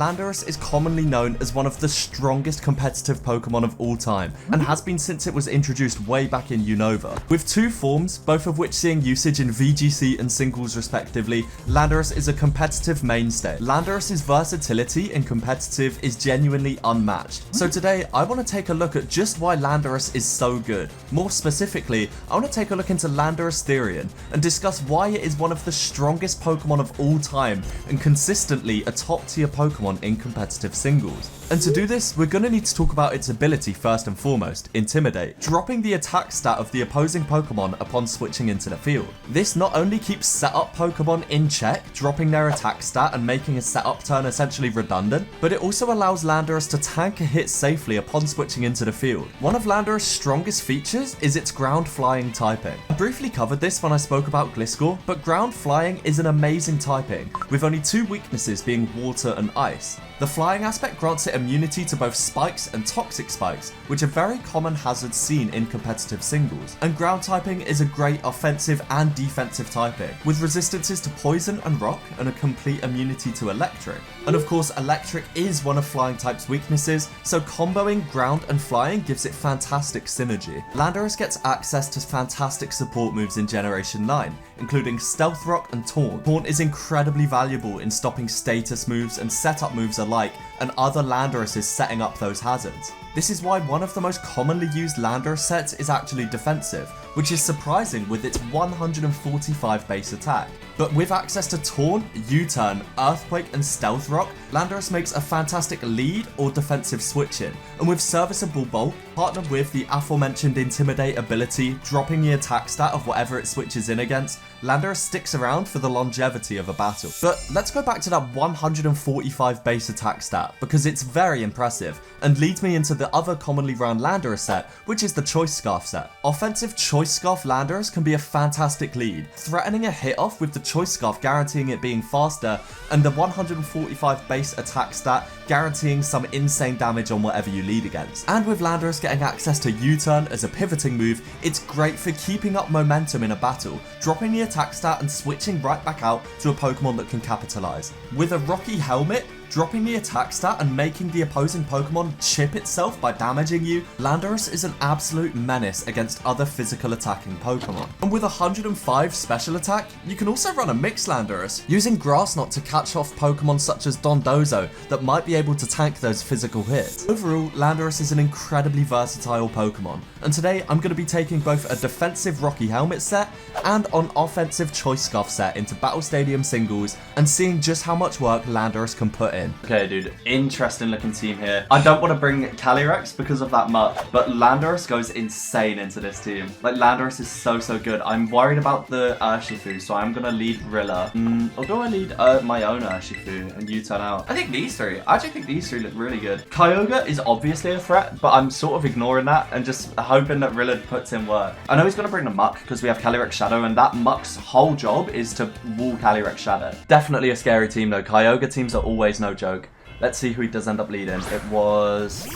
Landorus is commonly known as one of the strongest competitive Pokemon of all time, and has been since it was introduced way back in Unova. With two forms, both of which seeing usage in VGC and singles respectively, Landorus is a competitive mainstay. Landorus's versatility in competitive is genuinely unmatched. So today, I want to take a look at just why Landorus is so good. More specifically, I want to take a look into Landorus Therian, and discuss why it is one of the strongest Pokemon of all time, and consistently a top tier Pokemon in competitive singles. And to do this, we're going to need to talk about its ability first and foremost, Intimidate, dropping the attack stat of the opposing Pokemon upon switching into the field. This not only keeps setup Pokemon in check, dropping their attack stat and making a setup turn essentially redundant, but it also allows Landorus to tank a hit safely upon switching into the field. One of Landorus' strongest features is its ground flying typing. I briefly covered this when I spoke about Gliscor, but ground flying is an amazing typing, with only two weaknesses being water and ice. The flying aspect grants it immunity to both spikes and toxic spikes, which are very common hazards seen in competitive singles. And ground typing is a great offensive and defensive typing, with resistances to poison and rock and a complete immunity to electric. And of course, electric is one of flying type's weaknesses, so comboing ground and flying gives it fantastic synergy. Landorus gets access to fantastic support moves in Generation 9, including Stealth Rock and Taunt. Taunt is incredibly valuable in stopping status moves and setup moves alike, and other Landoruses setting up those hazards. This is why one of the most commonly used Landorus sets is actually defensive, which is surprising with its 145 base attack. But with access to Taunt, U-Turn, Earthquake and Stealth Rock, Landorus makes a fantastic lead or defensive switch in, and with serviceable bulk, partnered with the aforementioned Intimidate ability, dropping the attack stat of whatever it switches in against, Landorus sticks around for the longevity of a battle. But let's go back to that 145 base attack stat, because it's very impressive, and leads me into the other commonly run Landorus set, which is the Choice Scarf set. Offensive Choice Scarf Landorus can be a fantastic lead, threatening a hit off with the Choice Scarf guaranteeing it being faster, and the 145 base attack stat guaranteeing some insane damage on whatever you lead against. And with Landorus getting access to U-Turn as a pivoting move, it's great for keeping up momentum in a battle, dropping the attack stat and switching right back out to a Pokemon that can capitalize. With a Rocky Helmet, dropping the attack stat and making the opposing Pokemon chip itself by damaging you, Landorus is an absolute menace against other physical attacking Pokemon. And with 105 special attack, you can also run a mixed Landorus, using Grass Knot to catch off Pokemon such as Dondozo that might be able to tank those physical hits. Overall, Landorus is an incredibly versatile Pokemon, and today I'm going to be taking both a defensive Rocky Helmet set and an offensive Choice Scarf set into Battle Stadium singles, and seeing just how much work Landorus can put in. Okay, dude, interesting looking team here. I don't want to bring Calyrex because of that much, but Landorus goes insane into this team. Like, Landorus is so good. I'm worried about the Urshifu, so I'm gonna lead Rilla. Or do I lead my own Urshifu and U-Turn out? I think these three. I actually think these three look really good. Kyogre is obviously a threat, but I'm sort of ignoring that and just hoping that Rilla puts in work. I know he's gonna bring the Muck because we have Calyrex Shadow, and that Muck's whole job is to wall Calyrex Shadow. Definitely a scary team though. Kyogre teams are always no joke. Let's see who he does end up leading. It was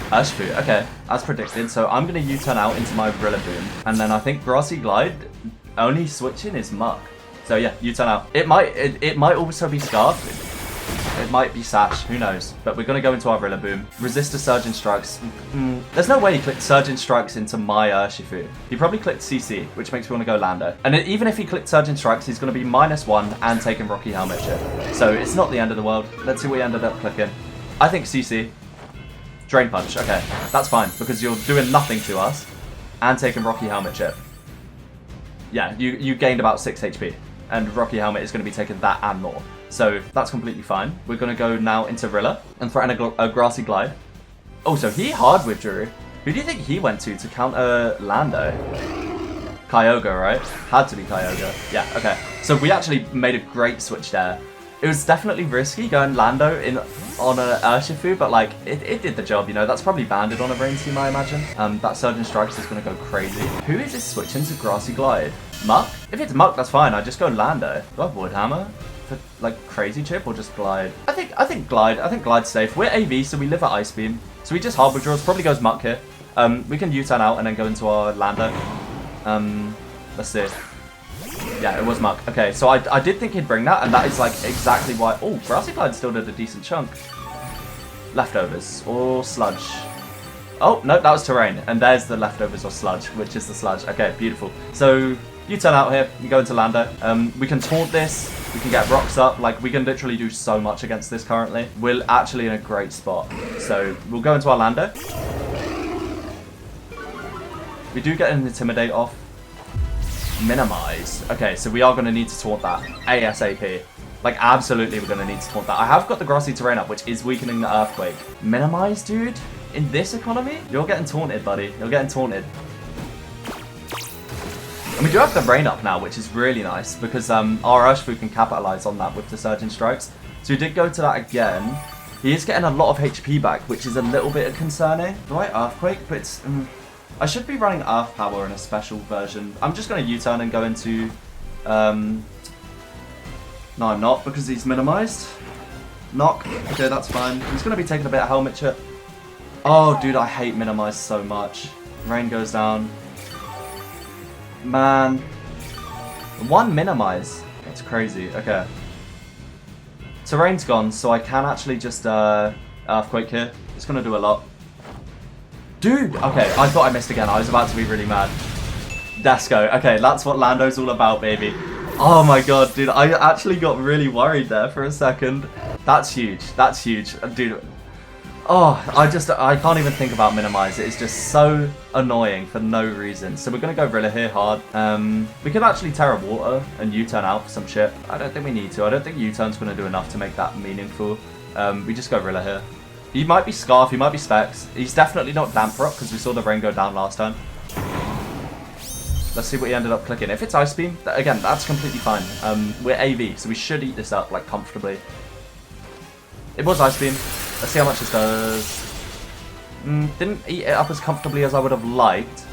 Urshifu. Okay, as predicted. So I'm going to U-turn out into my Rillaboom. And then I think Grassy Glide, only switching is Muck. So yeah, U-turn out. It might also be Scarf. It might be Sash, who knows. But we're going to go into our Rillaboom. Resist to Surging Strikes. There's no way he clicked Surging Strikes into my Urshifu. He probably clicked CC, which makes me want to go Lando. And even if he clicked Surging Strikes, he's going to be -1 and taking Rocky Helmet chip. So it's not the end of the world. Let's see what he ended up clicking. I think CC. Drain Punch. Okay, that's fine, because you're doing nothing to us and taking Rocky Helmet chip. Yeah, you gained about 6 HP. And Rocky Helmet is going to be taking that and more. So that's completely fine. We're going to go now into Rilla and threaten a Grassy Glide. Oh, so he hard withdrew. Who do you think he went to counter Lando? Kyogre, right? Had to be Kyogre. Yeah, okay. So we actually made a great switch there. It was definitely risky going Lando on a Urshifu, but like, it did the job, you know. That's probably banded on a Rain Team, I imagine. That Surging Strikes is going to go crazy. Who is this switching to Grassy Glide? Muck? If it's Muck, that's fine. I just go Lando. Do I have Wood Hammer for like crazy chip or just Glide? I think Glide. I think Glide's safe. We're AV, so we live at Ice Beam. So we just hard withdraws. Probably goes Muck here. We can U-turn out and then go into our Lando. Let's see. Yeah, it was Muck. Okay, so I did think he'd bring that, and that is like exactly why. Oh, Grassy Glide still did a decent chunk. Leftovers or sludge. Oh, no, that was terrain. And there's the leftovers or sludge, which is the sludge. Okay, beautiful. So you turn out here, you go into Lando. We can taunt this, we can get rocks up. Like, we can literally do so much against this currently. We're actually in a great spot. So we'll go into our Lando. We do get an Intimidate off. Minimize. Okay, so we are going to need to taunt that ASAP. Like, absolutely we're going to need to taunt that. I have got the Grassy Terrain up, which is weakening the Earthquake. Minimize, dude? In this economy? You're getting taunted, buddy. You're getting taunted. And we do have the Rain up now, which is really nice, because our Urshifu can capitalize on that with the Surging Strikes. So we did go to that again. He is getting a lot of HP back, which is a little bit concerning. Right, Earthquake, but it's... I should be running Earth Power in a special version. I'm just going to U-turn and go into... No, I'm not, because he's minimized. Knock. Okay, that's fine. He's going to be taking a bit of helmet chip. Oh, dude, I hate minimize so much. Rain goes down. Man. One minimize. That's crazy. Okay. Terrain's gone, so I can actually just Earthquake here. It's going to do a lot. Dude! Okay, I thought I missed again. I was about to be really mad. Let's go. Okay, that's what Lando's all about, baby. Oh my god, dude. I actually got really worried there for a second. That's huge. That's huge. Dude. Oh, I can't even think about minimize. It is just so annoying for no reason. So we're going to go Rilla here hard. We could actually Terra Water and U-turn out for some shit. I don't think we need to. I don't think U-turn's going to do enough to make that meaningful. We just go Rilla here. He might be Scarf, he might be Specs. He's definitely not Damp Rock because we saw the Rain go down last time. Let's see what he ended up clicking. If it's Ice Beam, again, that's completely fine. We're AV, so we should eat this up like comfortably. It was Ice Beam. Let's see how much this does. Didn't eat it up as comfortably as I would have liked,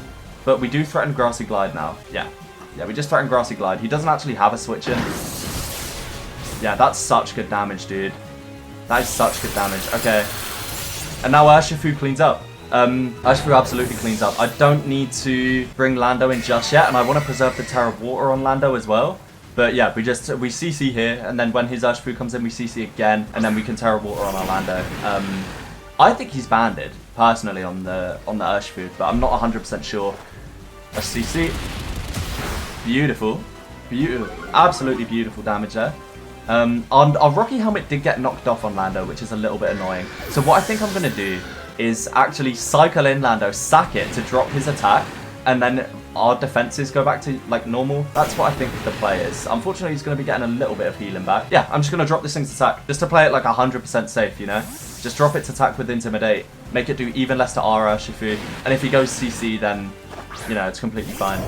but we do threaten Grassy Glide now. Yeah, we just threaten Grassy Glide. He doesn't actually have a switch in. Yeah, that's such good damage, dude. That is such good damage. Okay. And now Urshifu cleans up. Urshifu absolutely cleans up. I don't need to bring Lando in just yet, and I want to preserve the Terra Water on Lando as well. But yeah, we CC here, and then when his Urshifu comes in, we CC again, and then we can Terra Water on our Lando. I think he's banded, personally, on the Urshifu, but I'm not 100% sure. A CC. Beautiful. Beautiful. Absolutely beautiful damage there. Our Rocky Helmet did get knocked off on Lando, which is a little bit annoying. So what I think I'm going to do is actually cycle in Lando, sack it to drop his attack, and then our defenses go back to like normal. That's what I think the play is. Unfortunately, he's going to be getting a little bit of healing back. Yeah, I'm just going to drop this thing's attack just to play it like 100% safe, you know? Just drop its attack with Intimidate, make it do even less to our Urshifu, and if he goes CC, then, you know, it's completely fine.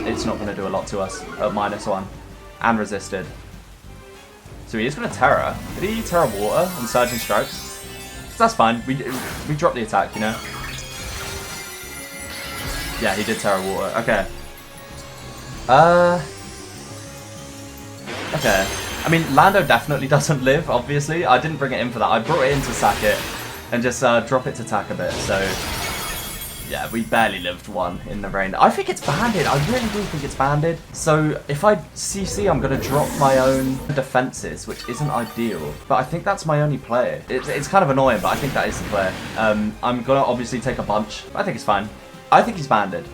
It's not going to do a lot to us at -1 and resisted. So he is going to Terra. Did he Terra Water and Surging Strikes? That's fine. We drop the attack, you know? Yeah, he did Terra Water. Okay. Okay. I mean, Lando definitely doesn't live, obviously. I didn't bring it in for that. I brought it in to sack it and just drop it to attack a bit. So, yeah, we barely lived one in the rain. I think it's banded. I really do think it's banded. So if I CC, I'm going to drop my own defenses, which isn't ideal. But I think that's my only play. It's kind of annoying, but I think that is the play. I'm going to obviously take a bunch. But I think it's fine. I think he's banded.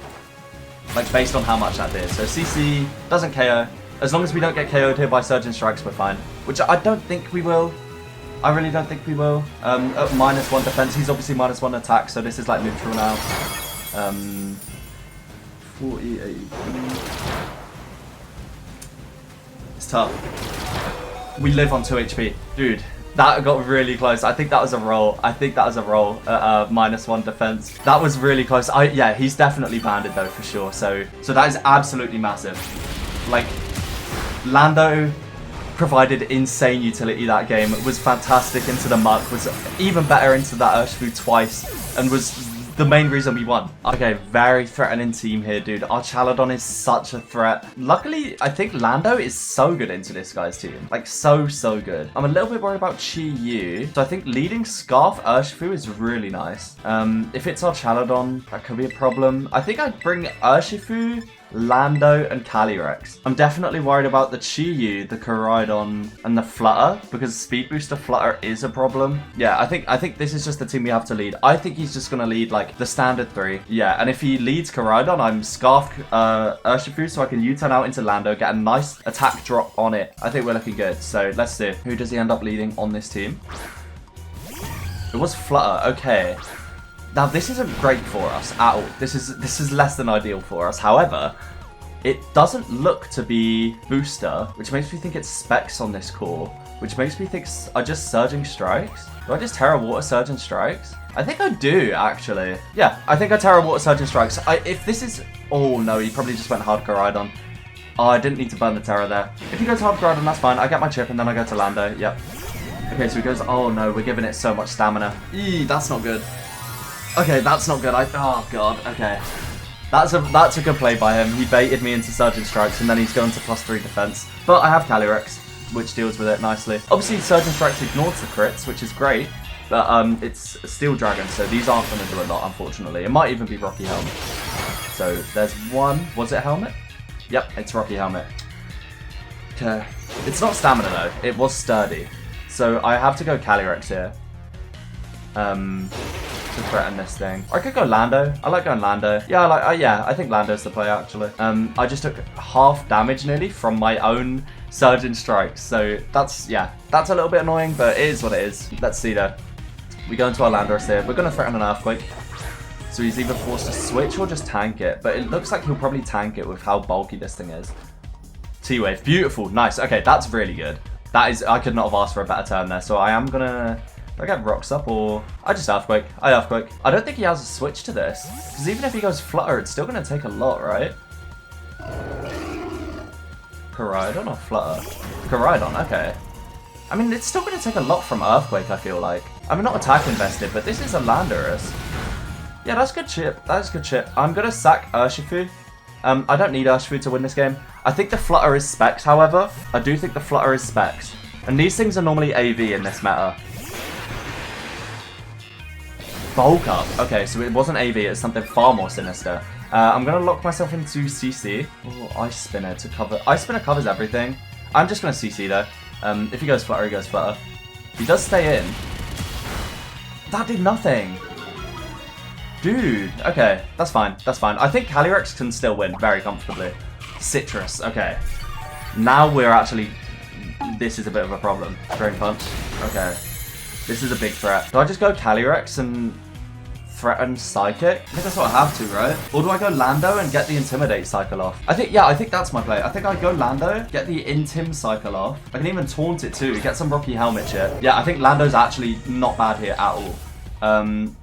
Like, based on how much that did. So CC doesn't KO. As long as we don't get KO'd here by Surging Strikes, we're fine. Which I don't think we will. I really don't think we will. At -1 defense, he's obviously -1 attack, so this is like neutral now. 48. It's tough. We live on 2 HP. Dude, that got really close. I think that was a roll. I think that was a roll at -1 defense. That was really close. Yeah, he's definitely banded though, for sure. So that is absolutely massive. Like, Lando provided insane utility that game. It was fantastic into the muck, was even better into that Urshifu twice, and was the main reason we won. Okay, very threatening team here, dude. Our Chaladon is such a threat. Luckily, I think Lando is so good into this guy's team. Like, so good. I'm a little bit worried about Chi Yu. So I think leading Scarf Urshifu is really nice. If it's our Chaladon, that could be a problem. I think I'd bring Urshifu Lando, and Calyrex. I'm definitely worried about the Chi-Yu, the Koraidon, and the Flutter, because Speed Booster Flutter is a problem. Yeah, I think this is just the team we have to lead. I think he's just going to lead, like, the standard 3. Yeah, and if he leads Koraidon, I'm Scarf Urshifu, so I can U-turn out into Lando, get a nice attack drop on it. I think we're looking good. So let's see. Who does he end up leading on this team? It was Flutter. Okay. Now, this isn't great for us at all. This is less than ideal for us. However, it doesn't look to be Booster, which makes me think it's Specs on this core, which makes me think are just Surging Strikes. Do I just Terra Water Surging Strikes? I think I do, actually. Yeah, I think I Terra Water Surging Strikes. If this is... Oh, no, he probably just went Hard Koraidon. Oh, I didn't need to burn the Terra there. If he goes Hard Koraidon, that's fine. I get my chip and then I go to Lando. Yep. Okay, so he goes... Oh, no, we're giving it so much stamina. Eee, that's not good. Okay, that's not good. Oh, God. Okay. That's a good play by him. He baited me into Surging Strikes, and then he's going to +3 defense. But I have Calyrex, which deals with it nicely. Obviously, Surging Strikes ignores the crits, which is great. But it's Steel Dragon, so these aren't going to do a lot, unfortunately. It might even be Rocky Helmet. So there's one. Was it Helmet? Yep, it's Rocky Helmet. Okay. It's not Stamina, though. It was Sturdy. So I have to go Calyrex here. To threaten this thing. Or I could go Lando. I like going Lando. Yeah, yeah, I think Lando's the play, actually. I just took half damage nearly from my own Surging Strikes. So that's a little bit annoying, but it is what it is. Let's see though. We go into our Landorus here. We're going to threaten an Earthquake. So he's either forced to switch or just tank it. But it looks like he'll probably tank it with how bulky this thing is. T-Wave. Beautiful. Nice. Okay, that's really good. That is... I could not have asked for a better turn there. So I am going to... Do I get Rocks up or... I just Earthquake. I Earthquake. I don't think he has a switch to this. Because even if he goes Flutter, it's still going to take a lot, right? Koraidon or Flutter? Koraidon, okay. I mean, it's still going to take a lot from Earthquake, I feel like. I mean, not attack invested, but this is a Landorus. Yeah, that's good chip. That's good chip. I'm going to sack Urshifu. I don't need Urshifu to win this game. I think the Flutter is Specs, however. I do think the Flutter is Specs. And these things are normally AV in this meta. Bulk up. Okay, so it wasn't AV, it's something far more sinister. I'm going to lock myself into CC. Oh, Ice Spinner to cover. Ice Spinner covers everything. I'm just going to CC though. If he goes Flutter, he goes Flutter. He does stay in. That did nothing. Dude, okay, that's fine. That's fine. I think Calyrex can still win very comfortably. Citrus, okay. Now we're actually... This is a bit of a problem. Drain Punch. Okay. This is a big threat. Do I just go Calyrex and threaten Psychic? I think that's what I have to, right? Or do I go Lando and get the Intimidate cycle off? I think that's my play. I think I go Lando, get the Intim cycle off. I can even taunt it too, get some Rocky Helmet shit. Yeah, I think Lando's actually not bad here at all.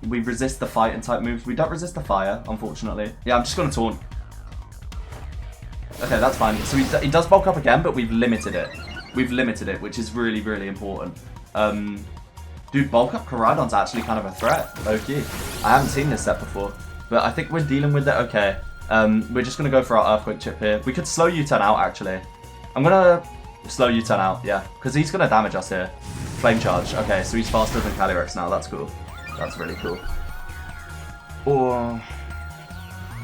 We resist the fight and type moves. We don't resist the fire, unfortunately. Yeah, I'm just going to taunt. Okay, that's fine. So he does bulk up again, but we've limited it. We've limited it, which is really, really important. Dude, bulk up Koraidon's actually kind of a threat, low-key. I haven't seen this set before, but I think we're dealing with it okay. We're just going to go for our Earthquake chip here. We could slow U-turn out, actually. I'm going to slow U-turn out, yeah, because he's going to damage us here. Flame Charge. Okay, so he's faster than Calyrex now. That's cool. That's really cool. Or...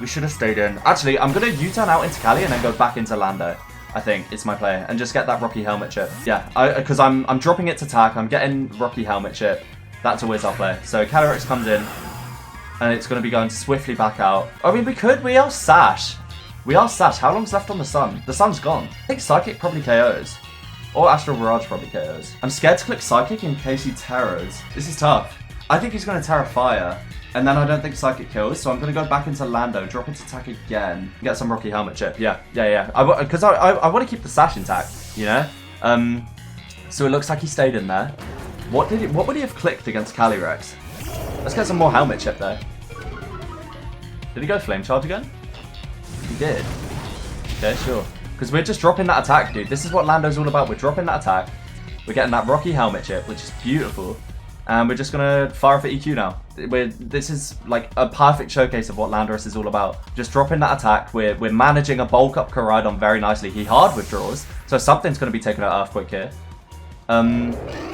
we should have stayed in. Actually, I'm going to U-turn out into Cali and then go back into Lando. I think it's my play, and just get that Rocky Helmet chip. Yeah, because I'm dropping it to attack. I'm getting Rocky Helmet chip. That's always our play. So Calyrex comes in, and it's going to be going swiftly back out. I mean, we are Sash. We are Sash. How long's left on the sun? The sun's gone. I think Psychic probably KOs. Or Astral Barrage probably KOs. I'm scared to click Psychic in case he Terras. This is tough. I think he's going to Terra Fire. And then I don't think Psychic kills, so I'm going to go back into Lando, drop its attack again, get some Rocky Helmet chip. Yeah. Because I want to keep the Sash intact, you know? So it looks like he stayed in there. What would he have clicked against Calyrex? Let's get some more Helmet chip there. Did he go Flame Charge again? He did. Okay, sure. Because we're just dropping that attack, dude. This is what Lando's all about. We're dropping that attack. We're getting that Rocky Helmet chip, which is beautiful. And we're just going to fire off at EQ now. This is like a perfect showcase of what Landorus is all about. Just dropping that attack. We're managing a bulk up Koraidon very nicely. He hard withdraws, so something's going to be taken out Earthquake here.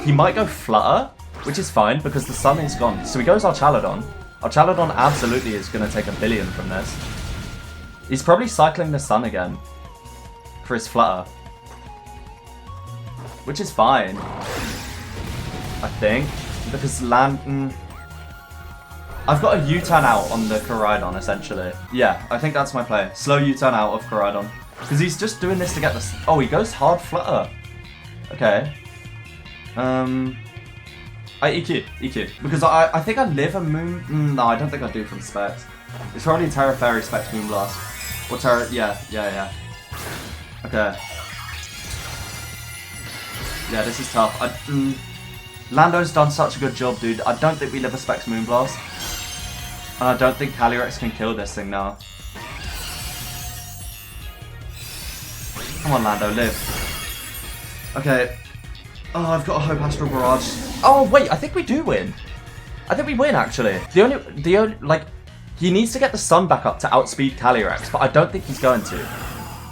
He might go Flutter, which is fine because the sun is gone. So he goes Archaladon. Archaladon absolutely is going to take a billion from this. He's probably cycling the sun again for his flutter. Which is fine. I think. Because I've got a U-turn out on the Koraidon, essentially. Yeah, I think that's my play. Slow U-turn out of Koraidon. Because he's just doing this to get the... Oh, he goes hard flutter. Okay. I EQ. Because I think I live a moon... No, I don't think I do from Specs. It's probably Terra Fairy, Specs, Moonblast. Or Terra... Yeah. Okay. Yeah, this is tough. Lando's done such a good job, dude. I don't think we live a Specs Moonblast. And I don't think Calyrex can kill this thing now. Come on, Lando, live. Okay. Oh, I've got a Hope Astral Barrage. Oh, wait, I think we do win. I think we win, actually. The only, like, he needs to get the sun back up to outspeed Calyrex, but I don't think he's going to.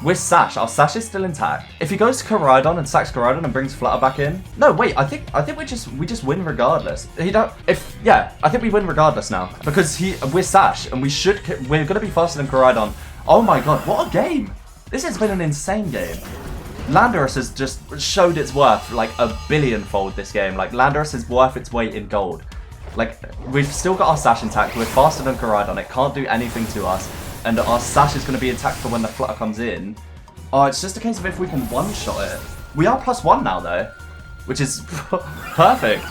With Sash, our Sash is still intact. If he goes to Koraidon and sacks Koraidon and brings Flutter back in, no, wait, I think we just win regardless. I think we win regardless now because we're Sash and we're gonna be faster than Koraidon. Oh my god, what a game! This has been an insane game. Landorus has just showed its worth like a billionfold this game. Like Landorus is worth its weight in gold. Like we've still got our Sash intact. We're faster than Koraidon. It can't do anything to us. And our Sash is going to be intact for when the Flutter comes in. Oh, it's just a case of if we can one-shot it. We are +1 now, though. Which is perfect.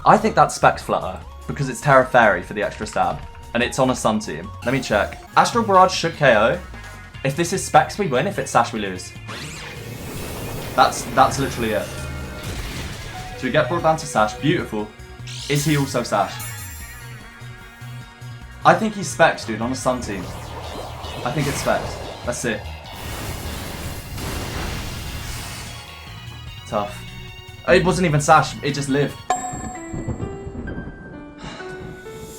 I think that's Specs Flutter. Because it's Terra Fairy for the extra stab. And it's on a Sun team. Let me check. Astral Barrage should KO. If this is Specs, we win. If it's Sash, we lose. That's literally it. So we get brought down to Sash. Beautiful. Is he also Sash? I think he's Specs, dude, on a Sun team. I think it's Specs. Let's see. Tough. It wasn't even Sash, it just lived.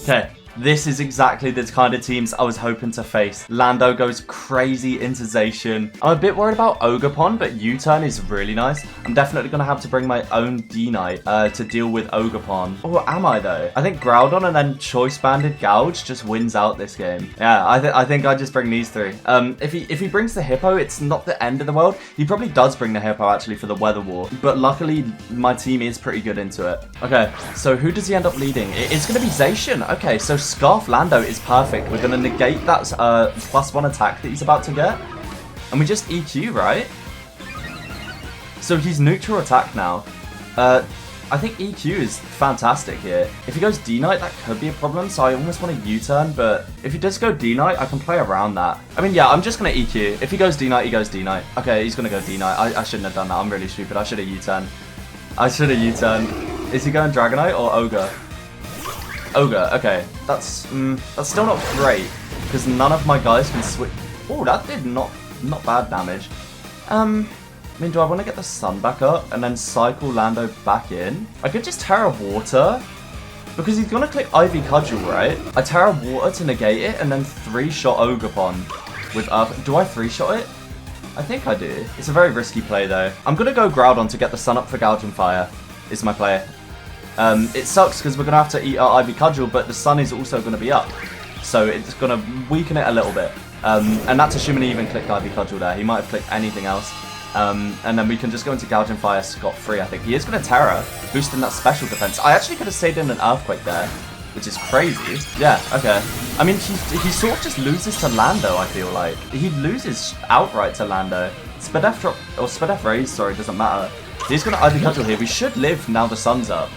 Okay. This is exactly the kind of teams I was hoping to face. Lando goes crazy into Zacian. I'm a bit worried about Ogerpon, but U-turn is really nice. I'm definitely going to have to bring my own D-Knight to deal with Ogerpon. Or am I though? I think Groudon and then Choice Banded Gouge just wins out this game. Yeah, I think I just bring these three. If he brings the Hippo, it's not the end of the world. He probably does bring the Hippo actually for the Weather War. But luckily, my team is pretty good into it. Okay, so who does he end up leading? It's going to be Zacian. Okay, so Scarf Lando is perfect. We're going to negate that +1 attack that he's about to get. And we just EQ, right? So he's neutral attack now. I think EQ is fantastic here. If he goes D-Knight, that could be a problem, so I almost want a U-turn, but if he does go D-Knight, I can play around that. I mean, yeah, I'm just going to EQ. If he goes D-Knight, he goes D-Knight. Okay, he's going to go D-Knight. I shouldn't have done that. I'm really stupid. I should have U-turn. Is he going Dragonite or Ogre? Ogre, okay. That's still not great, because none of my guys can switch. Oh, that did not bad damage. I mean, do I want to get the sun back up and then cycle Lando back in? I could just Terra Water, because he's going to click Ivy Cudgel, right? I Terra Water to negate it, and then 3-shot Ogerpon with Earth. Do I 3-shot it? I think I do. It's a very risky play, though. I'm going to go Groudon to get the sun up for Gouging Fire, is my play. It sucks because we're going to have to eat our Ivy Cudgel, but the sun is also going to be up. So it's going to weaken it a little bit. And that's assuming he even clicked Ivy Cudgel there. He might have clicked anything else. And then we can just go into Gouging Fire scot-free, I think. He is going to Terra, boosting that special defense. I actually could have stayed in an Earthquake there, which is crazy. Yeah, okay. I mean, he sort of just loses to Lando, I feel like. He loses outright to Lando. Spadef drop, or Spadef raise, sorry, doesn't matter. He's going to Ivy Cudgel here. We should live now the sun's up.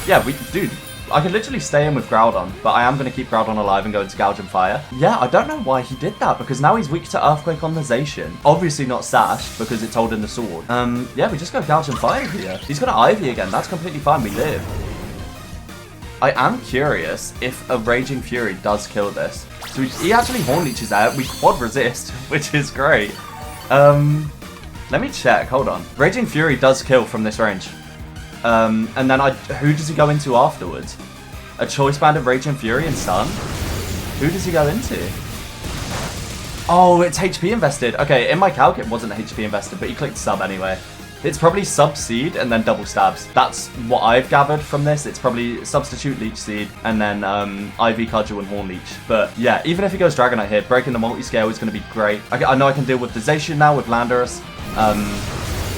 Yeah, dude, I could literally stay in with Groudon, but I am going to keep Groudon alive and go into Gouging Fire. Yeah, I don't know why he did that, because now he's weak to Earthquake on the Zacian. Obviously not Sash, because it's holding the sword. Yeah, we just go Gouging Fire here. He's going to Ivy again, that's completely fine, we live. I am curious if a Raging Fury does kill this. So he actually Horn Leeches out, we quad resist, which is great. Let me check, hold on. Raging Fury does kill from this range. And then who does he go into afterwards? A Choice Band of Raging Fury and Sun? Who does he go into? Oh, it's HP invested. Okay, in my calc it wasn't HP invested, but he clicked sub anyway. It's probably sub seed and then double stabs. That's what I've gathered from this. It's probably substitute leech seed and then IV cudgel and horn leech. But yeah, even if he goes Dragonite here, breaking the multi-scale is going to be great. I know I can deal with the Zacian now with Landorus.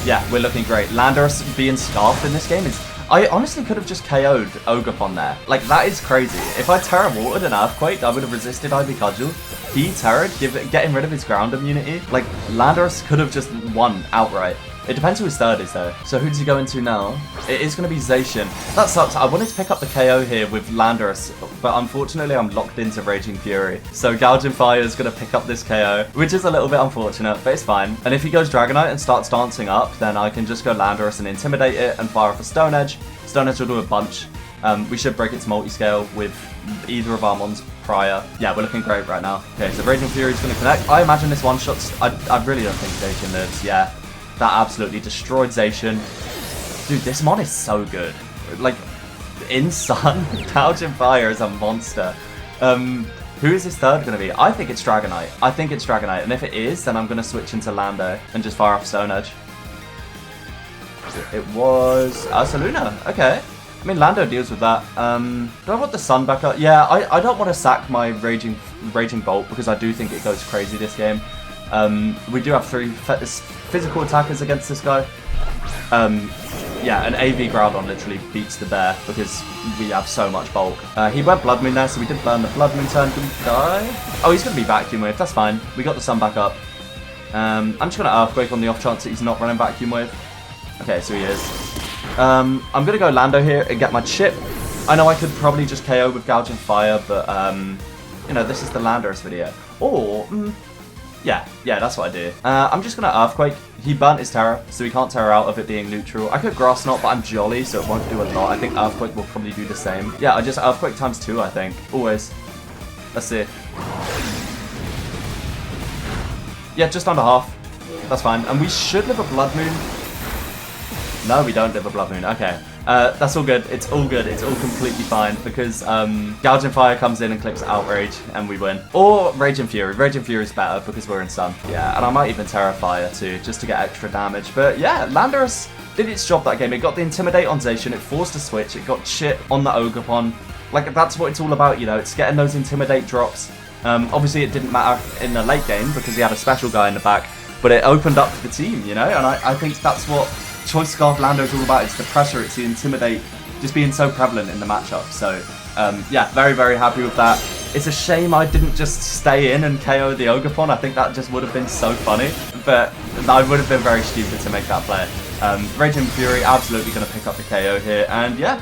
Yeah, we're looking great. Landorus being scarfed in this game is... I honestly could have just KO'd Ogerpon there. Like, that is crazy. If I Terra Watered an Earthquake, I would have resisted IV Cudgel. He Terra'd, getting rid of his ground immunity. Like, Landorus could have just won outright. It depends who his third is, though. So who does he go into now? It is going to be Zacian. That sucks. I wanted to pick up the KO here with Landorus, but unfortunately I'm locked into Raging Fury. So Gouging Fire is going to pick up this KO, which is a little bit unfortunate, but it's fine. And if he goes Dragonite and starts dancing up, then I can just go Landorus and Intimidate it and fire off a Stone Edge. Stone Edge will do a bunch. We should break its multi-scale with either of our mons prior. Yeah, we're looking great right now. Okay, so Raging Fury is going to connect. I imagine this one-shots... I really don't think Zacian lives, yeah. That absolutely destroyed Zacian. Dude, this mon is so good. Like, in Sun, Gouging Fire is a monster. Who is his third going to be? I think it's Dragonite. I think it's Dragonite. And if it is, then I'm going to switch into Lando and just fire off Stone Edge. It was Saluna. Okay. I mean, Lando deals with that. Do I want the Sun back up? Yeah, I don't want to sack my Raging Bolt because I do think it goes crazy this game. We do have 3 physical attackers against this guy. Yeah, an AV Groudon literally beats the bear because we have so much bulk. He went Blood Moon there, so we did burn the Blood Moon turn. Did he die? Oh, he's going to be Vacuum Wave. That's fine. We got the Sun back up. I'm just going to Earthquake on the off chance that he's not running Vacuum Wave. Okay, so he is. I'm going to go Lando here and get my chip. I know I could probably just KO with Gouging Fire, but, you know, this is the Landorus video. Or... Yeah, that's what I do. I'm just going to Earthquake. He burnt his Terra, so he can't Terra out of it being neutral. I could Grass Knot, but I'm Jolly, so it won't do a lot. I think Earthquake will probably do the same. Yeah, I just Earthquake times 2, I think. Always. Let's see. Yeah, just under half. That's fine. And we should live a Blood Moon. No, we don't live a Blood Moon. Okay. That's all good. It's all good. It's all completely fine because Gouging Fire comes in and clicks Outrage and we win. Or Raging Fury. Raging Fury is better because we're in Sun. Yeah, and I might even Terra Fire too, just to get extra damage. But yeah, Landorus did its job that game. It got the Intimidate on Zacian. It forced a switch. It got shit on the Ogerpon. Like, that's what it's all about, you know. It's getting those Intimidate drops. Obviously, it didn't matter in the late game because he had a special guy in the back. But it opened up the team, you know. And I think that's what Choice Scarf Lando is all about. It's the pressure, it's the Intimidate just being so prevalent in the matchup. So yeah, very, very happy with that. It's a shame I didn't just stay in and KO the Ogerpon. I think that just would have been so funny, but I would have been very stupid to make that play. Raging Fury absolutely going to pick up the KO here, and yeah,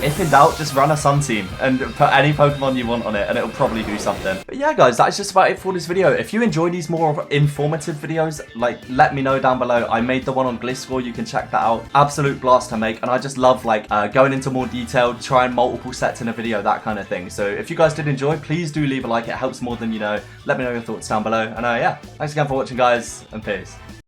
if in doubt, just run a Sun team and put any Pokemon you want on it and it'll probably do something. But yeah, guys, that's just about it for this video. If you enjoy these more informative videos, like, let me know down below. I made the one on Gliscor, you can check that out. Absolute blast to make, and I just love, like, going into more detail, trying multiple sets in a video, that kind of thing. So if you guys did enjoy, please do leave a like. It helps more than you know. Let me know your thoughts down below. And yeah, thanks again for watching, guys, and peace.